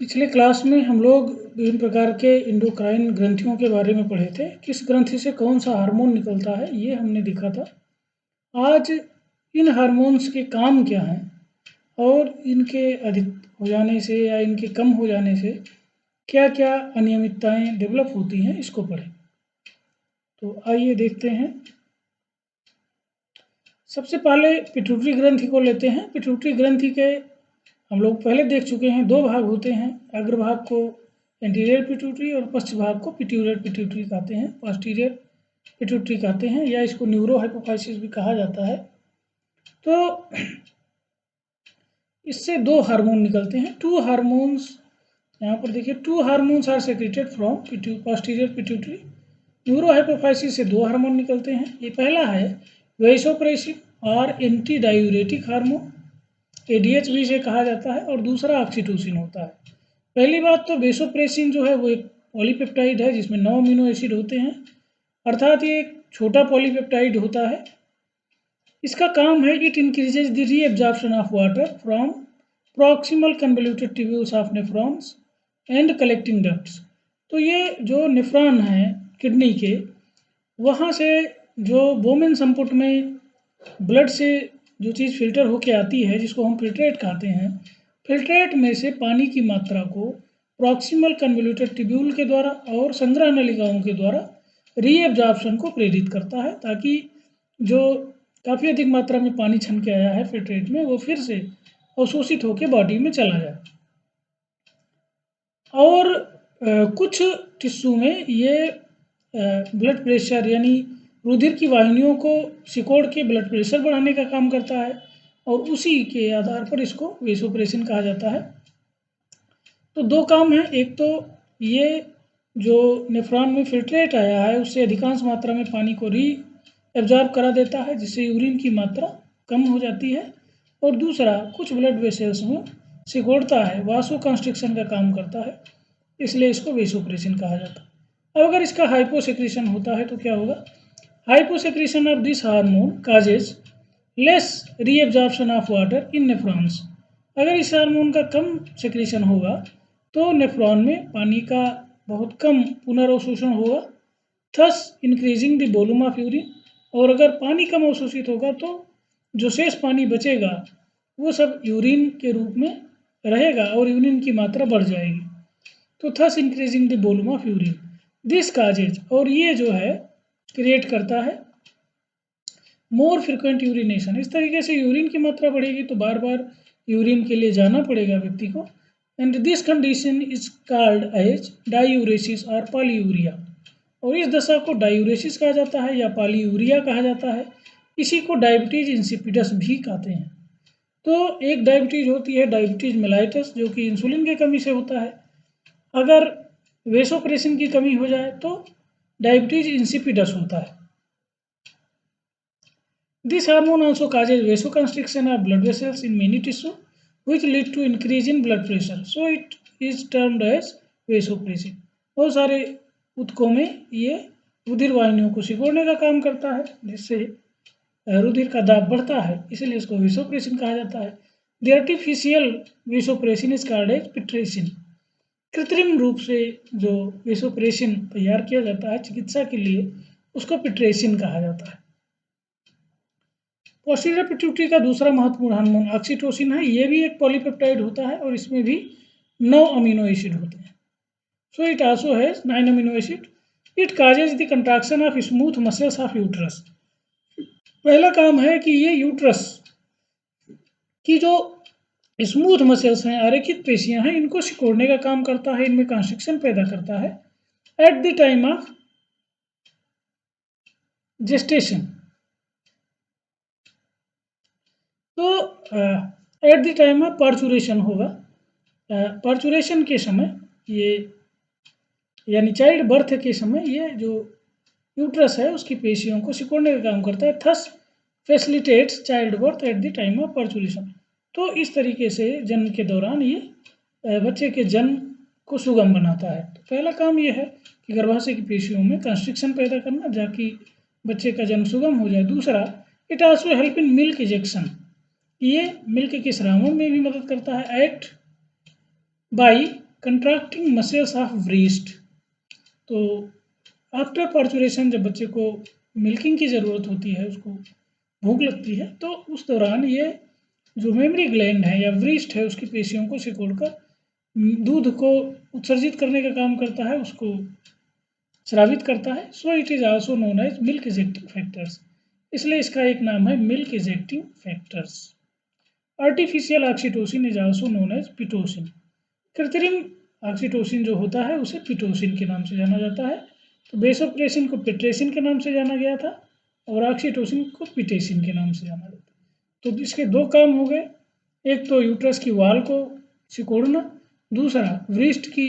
पिछले क्लास में हम लोग विभिन्न प्रकार के एंडोक्राइन ग्रंथियों के बारे में पढ़े थे। किस ग्रंथि से कौन सा हार्मोन निकलता है ये हमने देखा था। आज इन हार्मोन्स के काम क्या हैं और इनके अधिक हो जाने से या इनके कम हो जाने से क्या-क्या अनियमितताएं डेवलप होती हैं इसको पढ़ें। तो आइए देखते हैं। सबसे पहले पिट्यूटरी ग्रंथि को लेते हैं। पिट्यूटरी ग्रंथि के हम लोग पहले देख चुके हैं, दो भाग होते हैं। अग्रभाग को एंटीरियर पिट्यूटरी और पश्च भाग को पिट्यूटरी पिट्यूटरी कहते हैं, पोस्टीरियर पिट्यूटरी कहते हैं, या इसको न्यूरो हाइपोफाइसिस भी कहा जाता है। तो इससे दो हार्मोन निकलते हैं। टू हार्मोन्स, यहाँ पर देखिए, two hormones are secreted from posterior pituitary. Neuro hypophysis से दो हार्मोन निकलते हैं। ये पहला है वेसोप्रेसिन और एंटी डायूरेटिक हार्मोन, ADH भी इसे कहा जाता है, और दूसरा ऑक्सीटोसिन होता है। पहली बात तो वेसोप्रेसिन जो है वो एक पॉलीपेप्टाइड है जिसमें 9 अमीनो एसिड होते हैं, अर्थात ये एक छोटा पॉलीपेप्टाइड होता है। इसका काम है it increases the reabsorption of water from proximal convoluted tubules of nephrons and collecting ducts. तो ये जो नेफ्रॉन है किडनी के, वहाँ से जो बोमेन संपुट में ब्लड से जो चीज़ फिल्टर होके आती है, जिसको हम फिल्ट्रेट कहते हैं, फिल्ट्रेट में से पानी की मात्रा को प्रॉक्सिमल कन्वोल्यूटेड ट्यूब्यूल के द्वारा और संग्रह नलिकाओं के द्वारा रीएब्जॉर्प्शन को प्रेरित करता है, ताकि जो काफ़ी अधिक मात्रा में पानी छन के आया है फिल्ट्रेट में, वो फिर से अवशोषित होकर बॉडी में चला जाए। और कुछ टिश्यू में ये ब्लड प्रेशर यानी रुधिर की वाहिनियों को सिकोड़ के ब्लड प्रेशर बढ़ाने का काम करता है, और उसी के आधार पर इसको वेसोप्रेसिन कहा जाता है। तो दो काम हैं, एक तो ये जो नेफ्रॉन में फिल्ट्रेट आया है उससे अधिकांश मात्रा में पानी को एब्जॉर्ब करा देता है, जिससे यूरिन की मात्रा कम हो जाती है, और दूसरा कुछ ब्लड वेसल्स में सिकोड़ता है, वासो कंस्ट्रिक्शन का काम करता है, इसलिए इसको वेसोप्रेसिन कहा जाता है। अब अगर इसका हाइपोसेक्रेशन होता है तो क्या होगा? Hyposecretion of this hormone causes less reabsorption of water in nephrons. अगर इस हार्मोन का कम सेक्रेशन होगा तो नेफ्रॉन में पानी का बहुत कम पुनर्अवशोषण होगा, thus increasing the volume of urine. और अगर पानी कम अवशोषित होगा तो जो शेष पानी बचेगा वो सब यूरिन के रूप में रहेगा और यूरिन की मात्रा बढ़ जाएगी। तो thus increasing the volume of urine this causes, और ये जो है क्रिएट करता है मोर फ्रिक्वेंट यूरिनेशन। इस तरीके से यूरिन की मात्रा बढ़ेगी तो बार बार यूरिन के लिए जाना पड़ेगा व्यक्ति को। And this condition is called as diuresis और पॉलीयूरिया, और इस दशा को डायूरेसिस कहा जाता है या पॉलीयूरिया कहा जाता है। इसी को डायबिटीज इंसिपिडस भी कहते हैं। तो एक डायबिटीज होती है डायबिटीज मेलाइटस, जो कि इंसुलिन की कमी से होता है। अगर वेसोप्रेसिन की कमी हो जाए तो डायबिटीज इंसिपिडस होता है। This hormone also causes vasoconstriction of blood vessels in many tissue, which lead to increase in blood pressure. So it is termed as vasopressin. बहुत सारे ऊतकों में ये रुधिर वाहिनियों को सिकोड़ने का काम करता है, जिससे रुधिर का दाब बढ़ता है, इसलिए इसको वेसोप्रेसिन कहा जाता है। The artificial vasopressin is called as पिट्रेसिन। कृत्रिम रूप से जो वेसोप्रेसिन तैयार किया जाता है चिकित्सा के लिए, उसको पिट्रेसिन कहा जाता है। पोस्टीरियर पिट्यूटरी का दूसरा महत्वपूर्ण हार्मोन ऑक्सीटोसिन है। ये भी एक पॉलीपेप्टाइड होता है और इसमें भी 9 अमीनो एसिड होते हैं। So it also has 9 amino acid. It causes the contraction of smooth muscles of uterus. पहला काम है कि ये यूट्रस की जो स्मूथ मसल्स हैं, आरेखित पेशियां हैं, इनको सिकोड़ने का काम करता है, इनमें कंस्ट्रिक्शन पैदा करता है at the time of gestation. तो at the time of parturition होगा। पार्चुरेशन के समय ये यानी चाइल्ड बर्थ के समय ये जो यूट्रस है उसकी पेशियों को सिकोड़ने का काम करता है, thus facilitates child birth eight the time of parturition. तो इस तरीके से जन्म के दौरान ये बच्चे के जन्म को सुगम बनाता है। तो पहला काम ये है कि गर्भाशय की पेशियों में कंस्ट्रिक्शन पैदा करना, ताकि बच्चे का जन्म सुगम हो जाए। दूसरा, it also help in milk ejection. ये मिल्क के स्रावन में भी मदद करता है। Act by contracting muscles of breast. तो आफ्टर पार्चुरेशन जब बच्चे को मिल्किंग की ज़रूरत होती है, उसको भूख लगती है, तो उस दौरान ये जो मेमरी ग्लैंड है या व्रीस्ट है उसकी पेशियों को सिकोड़कर दूध को उत्सर्जित करने का काम करता है, उसको स्रावित करता है। So it is also known as milk ejecting factors, इसलिए इसका एक नाम है milk ejecting factors. Artificial oxytocin is also known as pitocin. कृत्रिम ऑक्सीटोसिन जो होता है उसे पिटोसिन के नाम से जाना जाता है। तो बेसोप्रेसिन को पिट्रेसिन के नाम से जाना गया था और ऑक्सीटोसिन को पिटेसिन के नाम से जाना जाता है। तो इसके दो काम हो गए, एक तो यूट्रस की वाल को सिकोड़ना, दूसरा व्रिस्ट की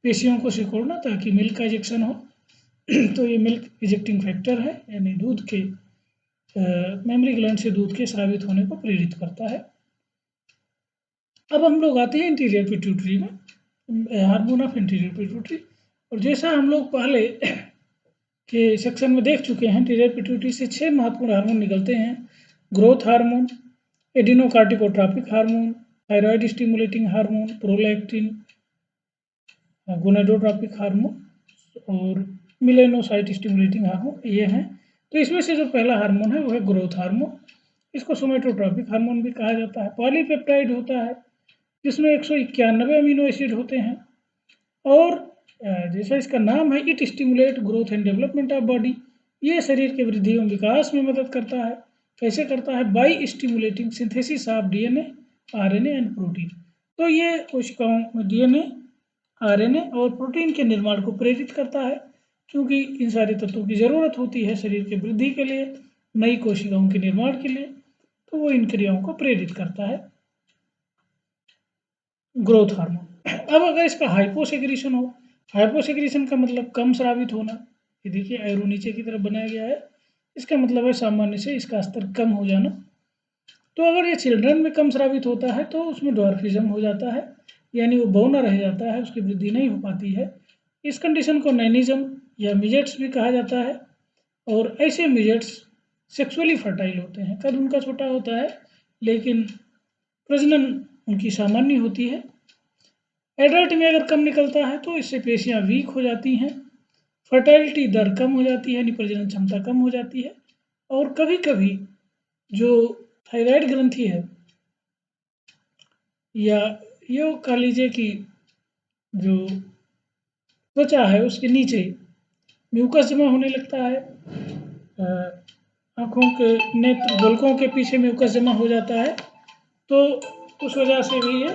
पेशियों को सिकोड़ना ताकि मिल्क का इजेक्शन हो। तो ये मिल्क इजेक्टिंग फैक्टर है, यानी दूध के मेमरी ग्लैंड से दूध के स्रावित होने को प्रेरित करता है। अब हम लोग आते हैं इंटीरियर पिट्यूटरी में, हार्मोन ऑफ इंटीरियर पिट्यूटरी। और जैसा हम लोग पहले के सेक्शन में देख चुके हैं, इंटीरियर पिट्यूटरी से 6 महत्वपूर्ण हार्मोन निकलते हैं। Growth hormone, adrenocorticotropic hormone, thyroid stimulating hormone, prolactin, gonadotropic hormone और मिलेनोसाइट स्टिमुलेटिंग हार्मोन, ये हैं। तो इसमें से जो पहला हार्मोन है वो है ग्रोथ हार्मोन। इसको सोमेटोट्रॉपिक हार्मोन भी कहा जाता है। पॉलीपेप्टाइड होता है जिसमें 191 अमीनो एसिड होते हैं और जैसा इसका नाम है, it stimulate growth and development of body. ये शरीर के वृद्धि एवं विकास में मदद करता है। कैसे करता है? By stimulating synthesis of DNA, RNA and protein. तो ये कोशिकाओं में डीएनए, आरएनए और प्रोटीन के निर्माण को प्रेरित करता है, क्योंकि इन सारे तत्वों की ज़रूरत होती है शरीर के वृद्धि के लिए, नई कोशिकाओं के निर्माण के लिए। तो वो इन क्रियाओं को प्रेरित करता है ग्रोथ हार्मोन। अब अगर इसका हाइपोसेक्रीशन हो, हाइपोसेक्रीशन का मतलब कम स्रावित होना। ये देखिए एरो नीचे की तरफ बनाया गया है, इसका मतलब है सामान्य से इसका स्तर कम हो जाना। तो अगर ये चिल्ड्रन में कम स्रावित होता है तो उसमें ड्वार्फिज्म हो जाता है, यानी वो बौना रह जाता है, उसकी वृद्धि नहीं हो पाती है। इस कंडीशन को नैनिज्म या मिजेट्स भी कहा जाता है। और ऐसे मिजेट्स सेक्सुअली फर्टाइल होते हैं, कद उनका छोटा होता है लेकिन प्रजनन उनकी सामान्य होती है। एडल्ट में अगर कम निकलता है तो इससे पेशियां वीक हो जाती हैं, फर्टाइलिटी दर कम हो जाती है, यानी प्रजनन क्षमता कम हो जाती है। और कभी कभी जो थायराइड ग्रंथि है या ये कह लीजिए कि जो त्वचा है उसके नीचे म्यूकस जमा होने लगता है, आँखों के नेत्र गोलकों के पीछे म्यूकस जमा हो जाता है, तो उस वजह से भी ये